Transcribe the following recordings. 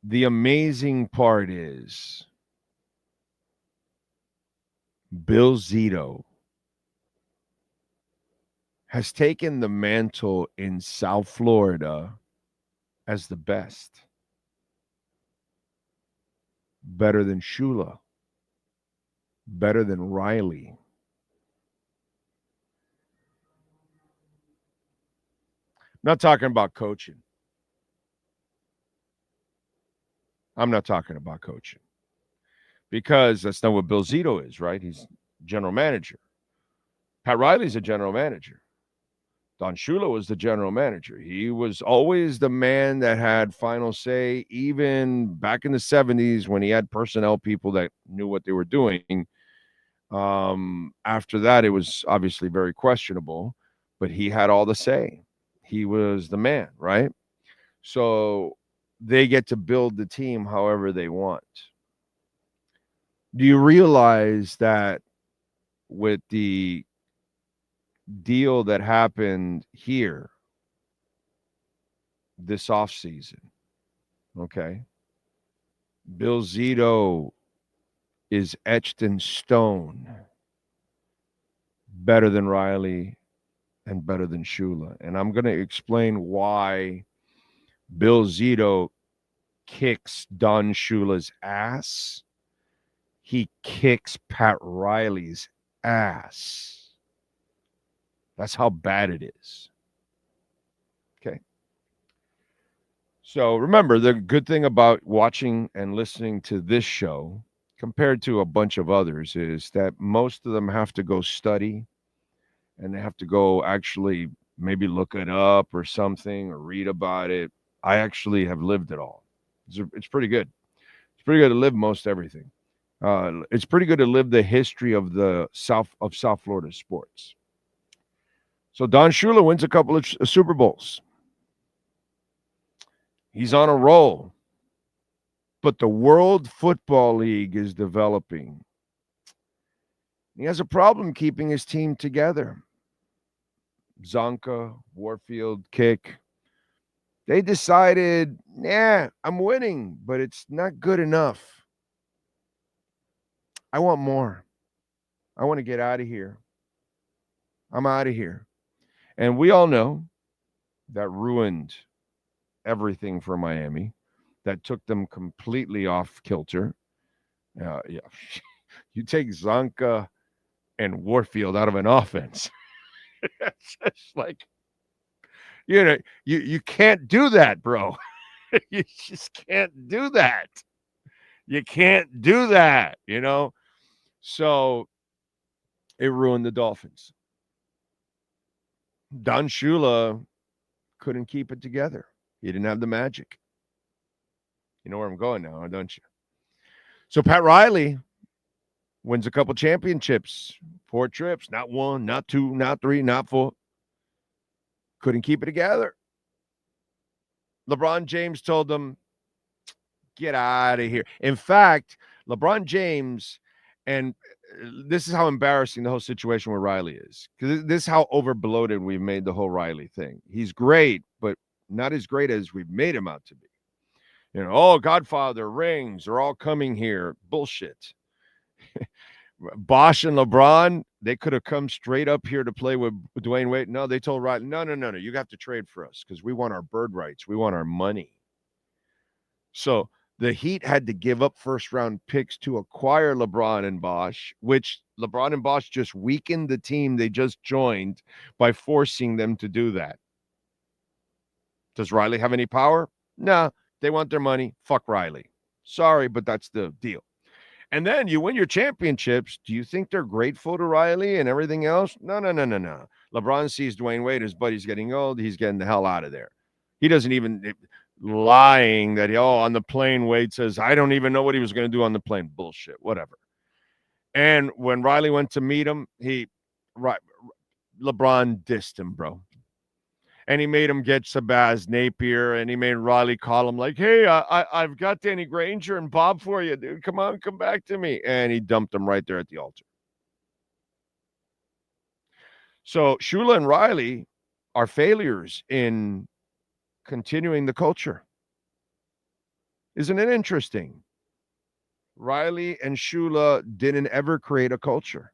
The amazing part is Bill Zito has taken the mantle in South Florida as the best, better than Shula, better than Riley. I'm not talking about coaching. I'm not talking about coaching because that's not what Bill Zito is, right? He's general manager. Pat Riley's a general manager. Don Shula was the general manager. He was always the man that had final say, even back in the 70s when he had personnel people that knew what they were doing. After that, it was obviously very questionable, but he had all the say. He was the man, right? So they get to build the team however they want. Do you realize that with the deal that happened here this offseason, okay, Bill Zito is etched in stone, better than Riley and better than Shula. And I'm going to explain why Bill Zito kicks Don Shula's ass. He kicks Pat Riley's ass. That's how bad it is. Okay. So remember, the good thing about watching and listening to this show compared to a bunch of others is that most of them have to go study and they have to go actually maybe look it up or something or read about it. I actually have lived it all. It's pretty good. It's pretty good to live most everything. It's pretty good to live the history of the South Florida sports. So Don Shula wins a couple of Super Bowls. He's on a roll. But the World Football League is developing. He has a problem keeping his team together. Zonka, Warfield, Kick. They decided, I'm winning, but it's not good enough. I want more. I want to get out of here. I'm out of here. And we all know that ruined everything for Miami. That took them completely off kilter. Yeah. You take Zonka and Warfield out of an offense. It's just like, you can't do that, bro. You just can't do that. You can't do that. So it ruined the Dolphins. Don Shula couldn't keep it together. He didn't have the magic. You know where I'm going now, don't you? So Pat Riley wins a couple championships, 4 trips, not one, not two, not three, not four. Couldn't keep it together. LeBron James told them, get out of here. In fact, LeBron James, and this is how embarrassing the whole situation with Riley is, because this is how over bloated we've made the whole Riley thing. He's great, but not as great as we've made him out to be. Godfather, rings, they're all coming here. Bullshit. Bosch and LeBron, they could have come straight up here to play with Dwayne Wade. No, they told Riley, no. You have to trade for us because we want our bird rights. We want our money. So the Heat had to give up first round picks to acquire LeBron and Bosch, which LeBron and Bosch just weakened the team they just joined by forcing them to do that. Does Riley have any power? No, they want their money. Fuck Riley. Sorry, but that's the deal. And then you win your championships. Do you think they're grateful to Riley and everything else? No. LeBron sees Dwayne Wade, his buddy's getting old. He's getting the hell out of there. He doesn't even lying that, on the plane, Wade says, I don't even know what he was going to do on the plane. Bullshit, whatever. And when Riley went to meet him, LeBron dissed him, bro. And he made him get Sabaz Napier, and he made Riley call him like, hey, I've got Danny Granger and Bob for you, dude. Come on, come back to me. And he dumped him right there at the altar. So Shula and Riley are failures in continuing the culture. Isn't it interesting? Riley and Shula didn't ever create a culture.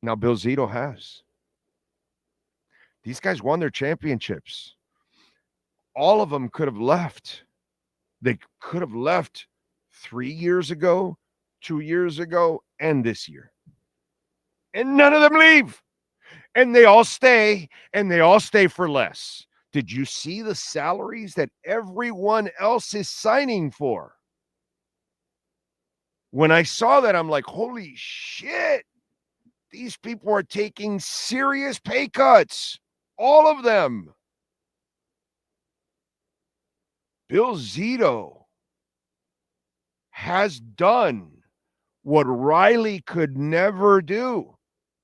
Now Bill Zito has. These guys won their championships. All of them could have left. They could have left 3 years ago, 2 years ago, and this year. And none of them leave. And they all stay, and they all stay for less. Did you see the salaries that everyone else is signing for? When I saw that, I'm like, holy shit. These people are taking serious pay cuts. All of them. Bill Zito has done what Riley could never do,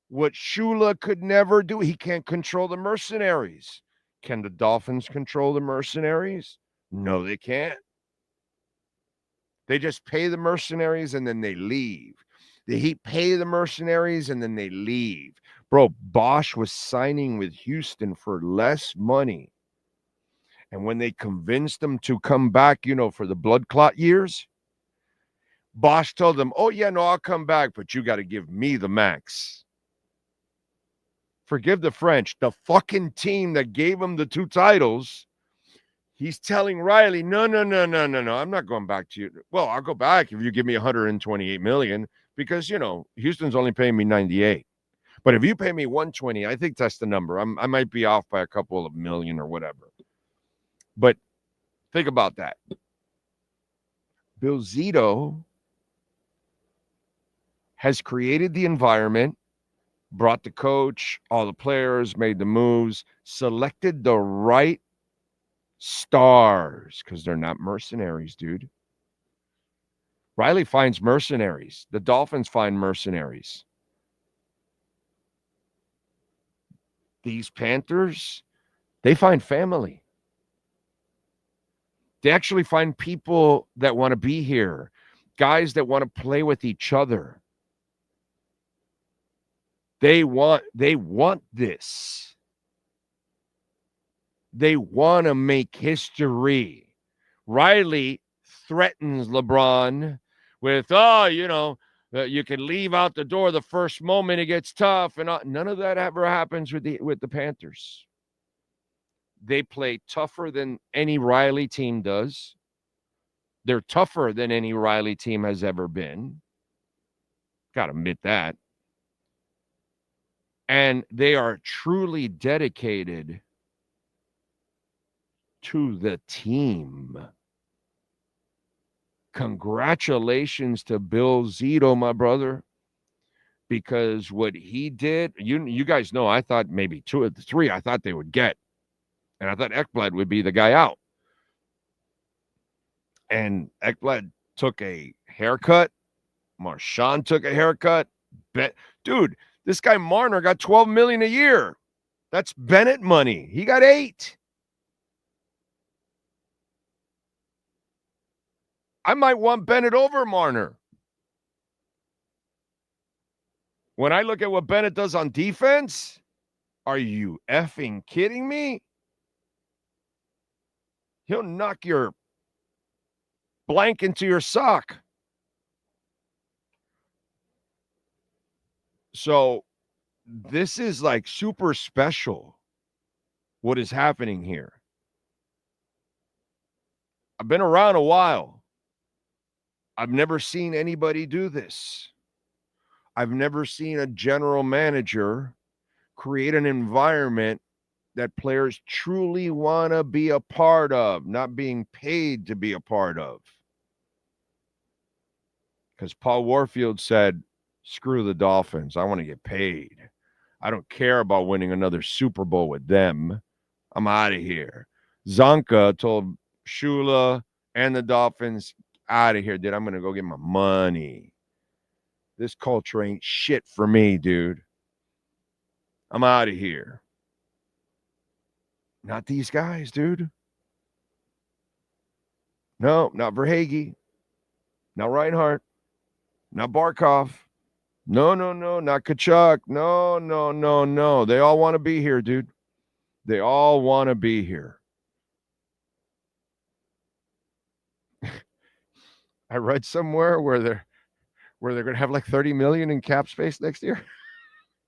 what Shula could never do. He can't control the mercenaries. Can the Dolphins control the mercenaries? No, they can't. They just pay the mercenaries and then they leave. The Heat pay the mercenaries and then they leave. Bro, Bosch was signing with Houston for less money. And when they convinced them to come back, for the blood clot years, Bosch told them, oh, yeah, no, I'll come back, but you got to give me the max. Forgive the French. The fucking team that gave him the 2 titles, he's telling Riley, no, I'm not going back to you. Well, I'll go back if you give me $128 million because, Houston's only paying me 98. But if you pay me 120, I think that's the number. I might be off by a couple of million or whatever. But think about that. Bill Zito has created the environment, brought the coach, all the players, made the moves, selected the right stars because they're not mercenaries, dude. Riley finds mercenaries. The Dolphins find mercenaries. These Panthers, they find family. They actually find people that want to be here, guys that want to play with each other. They want this. They want to make history. Riley threatens LeBron with, you can leave out the door the first moment it gets tough, and none of that ever happens with the Panthers. They play tougher than any Riley team does. They're tougher than any Riley team has ever been. Got to admit that. And they are truly dedicated to the team. Congratulations to Bill Zito, my brother, because what he did, you guys know, I thought maybe 2 of the 3 I thought they would get. And I thought Ekblad would be the guy out. And Ekblad took a haircut. Marchand took a haircut. Dude, this guy Marner got $12 million a year. That's Bennett money. He got 8. I might want Bennett over Marner. When I look at what Bennett does on defense, are you effing kidding me? He'll knock your blank into your sock. So this is like super special, what is happening here. I've been around a while. I've never seen anybody do this. I've never seen a general manager create an environment that players truly want to be a part of, not being paid to be a part of. Because Paul Warfield said, screw the Dolphins. I want to get paid. I don't care about winning another Super Bowl with them. I'm out of here. Zonka told Shula and the Dolphins, out of here, dude. I'm going to go get my money. This culture ain't shit for me, dude. I'm out of here. Not these guys, dude. No, not Verhage. Not Reinhardt. Not Barkov. No, not Kachuk. No. They all want to be here, dude. They all want to be here. I read somewhere where they're going to have like 30 million in cap space next year.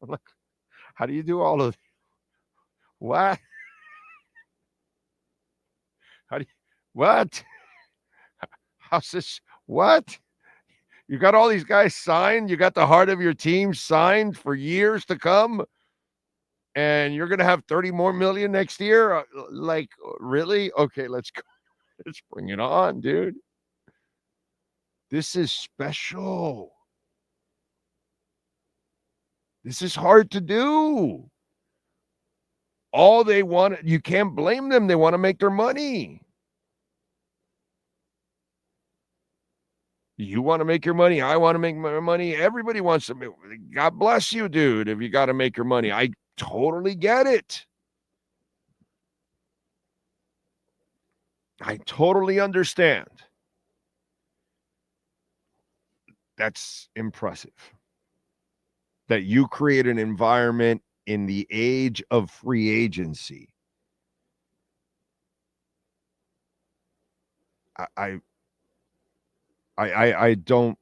I'm like, how do you do all of what? How do you, what? How's this? What? You got all these guys signed. You got the heart of your team signed for years to come, and you're going to have 30 more million next year. Like, really? Okay, let's go. Let's bring it on, dude. This is special. This is hard to do. All they want, you can't blame them. They want to make their money. You want to make your money. I want to make my money. Everybody wants to make. God bless you, dude, if you got to make your money. I totally get it. I totally understand. That's impressive. That you create an environment in the age of free agency. I don't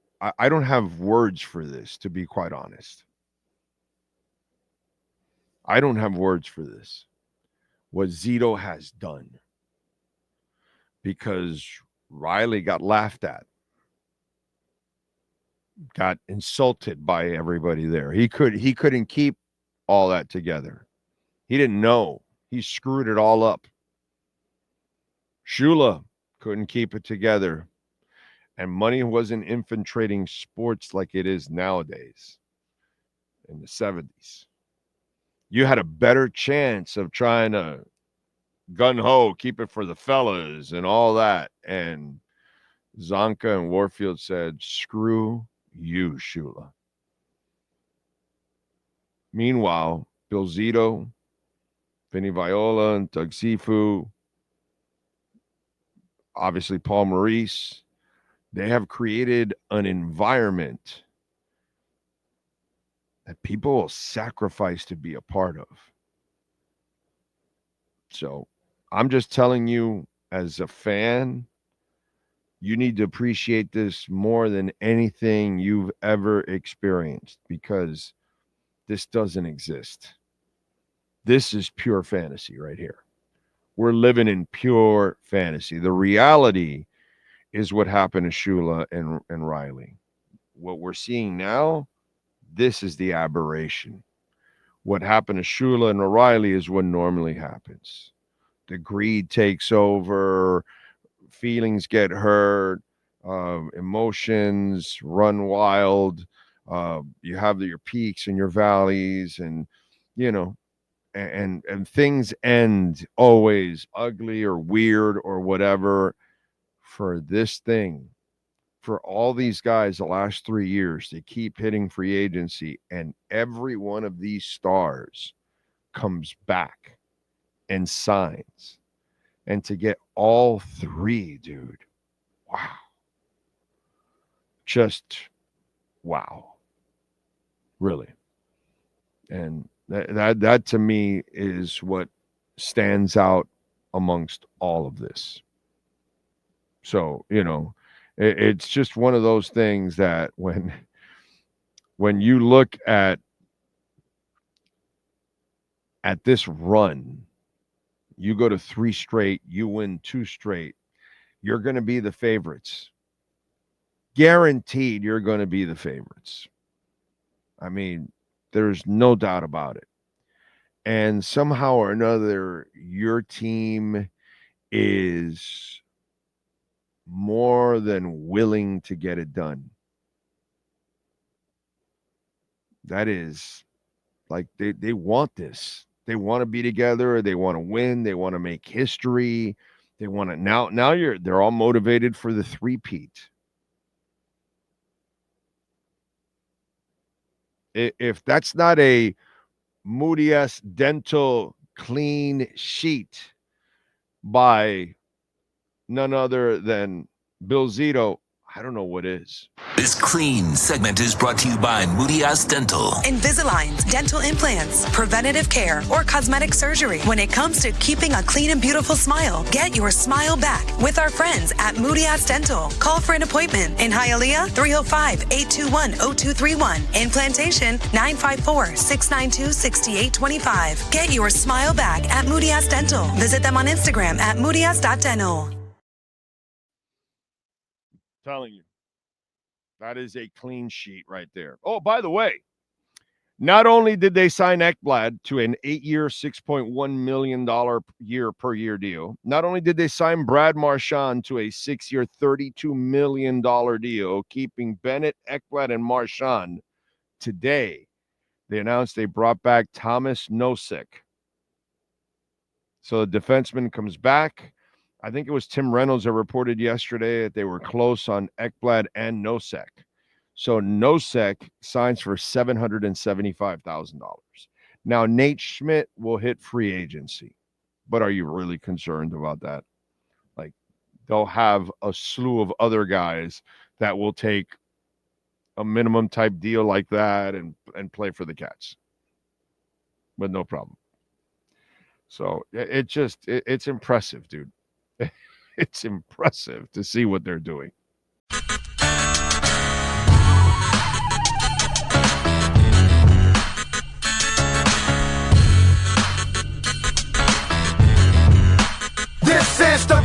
have words for this, to be quite honest. I don't have words for this. What Zito has done. Because Riley got laughed at. Got insulted by everybody there. He couldn't keep all that together. He didn't know. He screwed it all up. Shula couldn't keep it together. And money wasn't infiltrating sports like it is nowadays in the 70s. You had a better chance of trying to gun-ho, keep it for the fellas and all that. And Zonka and Warfield said, screw you, Shula. Meanwhile, Bill Zito, Vinny Viola, and Doug Sifu, obviously Paul Maurice, they have created an environment that people will sacrifice to be a part of. So I'm just telling you, as a fan, you need to appreciate this more than anything you've ever experienced, because this doesn't exist. This is pure fantasy right here. We're living in pure fantasy. The reality is what happened to Shula and Riley. What we're seeing now, this is the aberration. What happened to Shula and O'Reilly is what normally happens. The greed takes over, feelings get hurt, emotions run wild. You have your peaks and your valleys, and you know, and things end always ugly or weird or whatever. For this thing, for all these guys the last 3 years, they keep hitting free agency, and every one of these stars comes back and signs. And to get all three, dude, wow. Just wow. Really. And that to me is what stands out amongst all of this. So, it's just one of those things that when you look at this run, you go to 3 straight, you win 2 straight, you're going to be the favorites. Guaranteed you're going to be the favorites. I mean, there's no doubt about it. And somehow or another, your team is more than willing to get it done. That is like they want this. They want to be together. They want to win. They want to make history. They want to now they're all motivated for the three-peat. If that's not a Moody-S dental clean sheet by none other than Bill Zito, I don't know what is. This clean segment is brought to you by Moody-Ass Dental. Invisalign, dental implants, preventative care, or cosmetic surgery. When it comes to keeping a clean and beautiful smile, get your smile back with our friends at Moody-Ass Dental. Call for an appointment in Hialeah, 305-821-0231. In Plantation, 954-692-6825. Get your smile back at Moody-Ass Dental. Visit them on Instagram at moodyass.dental. Telling you, that is a clean sheet right there. Oh, by the way, not only did they sign Ekblad to an 8-year, $6.1 million per year deal, not only did they sign Brad Marchand to a 6-year, $32 million deal, keeping Bennett, Ekblad, and Marchand. Today, they announced they brought back Thomas Nosek. So the defenseman comes back. I think it was Tim Reynolds that reported yesterday that they were close on Ekblad and Nosek. So Nosek signs for $775,000. Now, Nate Schmidt will hit free agency. But are you really concerned about that? Like, they'll have a slew of other guys that will take a minimum type deal like that and play for the Cats. But no problem. So it's impressive, dude. It's impressive to see what they're doing. This is the